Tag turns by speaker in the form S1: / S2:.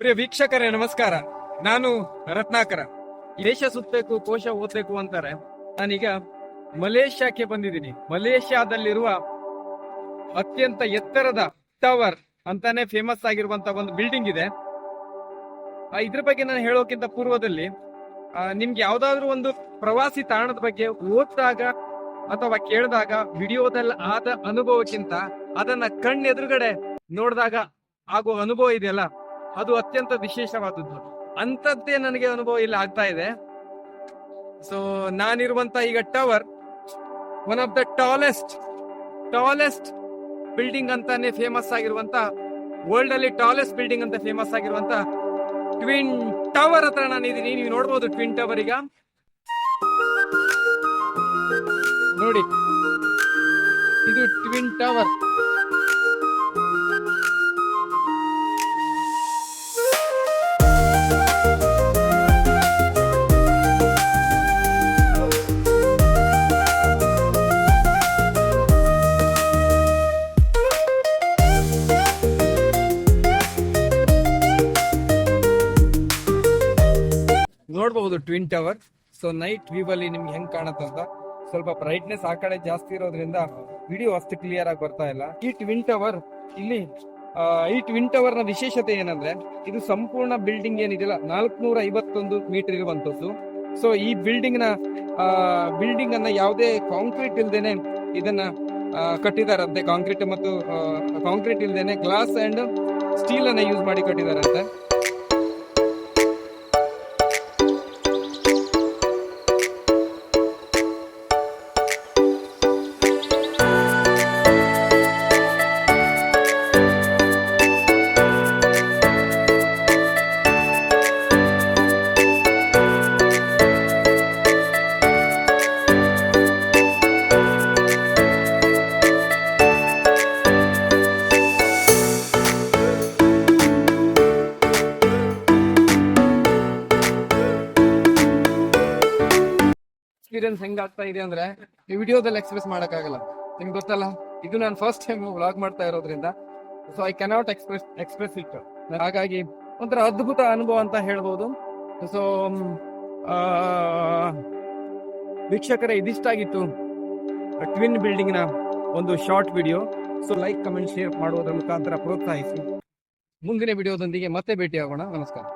S1: ಪ್ರಿಯ ವೀಕ್ಷಕರೇ ನಮಸ್ಕಾರ. ನಾನು ರತ್ನಾಕರ. ದೇಶ ಸುತ್ತಬೇಕು ಕೋಶ ಓದ್ಬೇಕು ಅಂತಾರೆ. ನಾನೀಗ ಮಲೇಷ್ಯಾಕ್ಕೆ ಬಂದಿದ್ದೀನಿ. ಮಲೇಷ್ಯಾದಲ್ಲಿರುವ ಅತ್ಯಂತ ಎತ್ತರದ ಟವರ್ ಅಂತಾನೆ ಫೇಮಸ್ ಆಗಿರುವಂತ ಒಂದು ಬಿಲ್ಡಿಂಗ್ ಇದೆ. ಇದ್ರ ಬಗ್ಗೆ ನಾನು ಹೇಳೋಕ್ಕಿಂತ ಪೂರ್ವದಲ್ಲಿ ನಿಮ್ಗೆ ಯಾವ್ದಾದ್ರು ಒಂದು ಪ್ರವಾಸಿ ತಾಣದ ಬಗ್ಗೆ ಓದಿದಾಗ ಅಥವಾ ಕೇಳಿದಾಗ ವಿಡಿಯೋದಲ್ಲಿ ಆದ ಅನುಭವಕ್ಕಿಂತ ಅದನ್ನ ಕಣ್ಣೆದುರುಗಡೆ ನೋಡಿದಾಗ ಆಗುವ ಅನುಭವ ಇದೆಯಲ್ಲ, ಅದು ಅತ್ಯಂತ ವಿಶೇಷವಾದದ್ದು. ಅಂತದ್ದೇ ನನಗೆ ಅನುಭವ ಇಲ್ಲಿ ಆಗ್ತಾ ಇದೆ. ಸೊ ನಾನಿರುವಂತ ಈಗ tower one of the tallest building ಅಂತಾನೆ ಫೇಮಸ್ ಆಗಿರುವಂತ, ವರ್ಲ್ಡ್ ಅಲ್ಲಿ ಟಾಲೆಸ್ಟ್ ಬಿಲ್ಡಿಂಗ್ ಅಂತ ಫೇಮಸ್ ಆಗಿರುವಂತ ಟ್ವಿನ್ ಟವರ್ ಹತ್ರ ನಾನು ಇದೀನಿ. ನೀವು ನೋಡ್ಬೋದು ಟ್ವಿನ್ ಟವರ್. ಈಗ ನೋಡಿ, ಇದು ಟ್ವಿನ್ ಟವರ್. ನೋಡಬಹುದು twin tower. So night view ಅಲ್ಲಿ ನಿಮ್ಗೆ ಹೆಂಗ್ ಕಾಣತ್ತಂತ. ಸ್ವಲ್ಪ ಬ್ರೈಟ್ನೆಸ್ ಆ ಕಡೆ ಜಾಸ್ತಿ ಇರೋದ್ರಿಂದ ವಿಡಿಯೋ ಅಷ್ಟು ಕ್ಲಿಯರ್ ಆಗಿ ಬರ್ತಾ ಇಲ್ಲ. ಈ ಟ್ವಿನ್ ಟವರ್ ನ ವಿಶೇಷತೆ ಏನಂದ್ರೆ, ಇದು ಸಂಪೂರ್ಣ ಬಿಲ್ಡಿಂಗ್ ಏನಿದೆಯಲ್ಲ 451 ಮೀಟರ್ ಇರುವಂತದ್ದು. ಸೊ ಈ ಬಿಲ್ಡಿಂಗ್ ಅನ್ನ ಯಾವುದೇ ಕಾಂಕ್ರೀಟ್ ಇಲ್ದೇನೆ ಇದನ್ನ ಕಟ್ಟಿದಾರಂತೆ. ಕಾಂಕ್ರೀಟ್ ಇಲ್ದೇನೆ ಗ್ಲಾಸ್ ಅಂಡ್ ಸ್ಟೀಲ್ ಅನ್ನ ಯೂಸ್ ಮಾಡಿ ಕಟ್ಟಿದಾರಂತೆ. ಎಕ್ಸ್ಪೀರಿಯನ್ಸ್ ಹೆಂಗಾಗ್ತಾ ಇದೆ ಅಂದ್ರೆ ಈ ವಿಡಿಯೋದಲ್ಲಿ ಎಕ್ಸ್ಪ್ರೆಸ್ ಮಾಡಕ್ಕಾಗಲ್ಲ. ನಿಮ್ಗೆ ಗೊತ್ತಲ್ಲ, ಇದು ನಾನು ಫಸ್ಟ್ ಟೈಮ್ ವ್ಲಾಗ್ ಮಾಡ್ತಾ ಇರೋದ್ರಿಂದ so I cannot express it. ಹಾಗಾಗಿ ಒಂಥರ ಅದ್ಭುತ ಅನುಭವ ಅಂತ ಹೇಳ್ಬೋದು. ಸೊ ವೀಕ್ಷಕರೇ, ಇದಿಷ್ಟಾಗಿತ್ತು ಟ್ವಿನ್ ಬಿಲ್ಡಿಂಗ್ ನ ಒಂದು short video. So like, comment, share ಮಾಡುವುದರ ಮುಖಾಂತರ ಪ್ರೋತ್ಸಾಹಿಸಿ. ಮುಂದಿನ ವಿಡಿಯೋದೊಂದಿಗೆ ಮತ್ತೆ ಭೇಟಿಯಾಗೋಣ. ನಮಸ್ಕಾರ.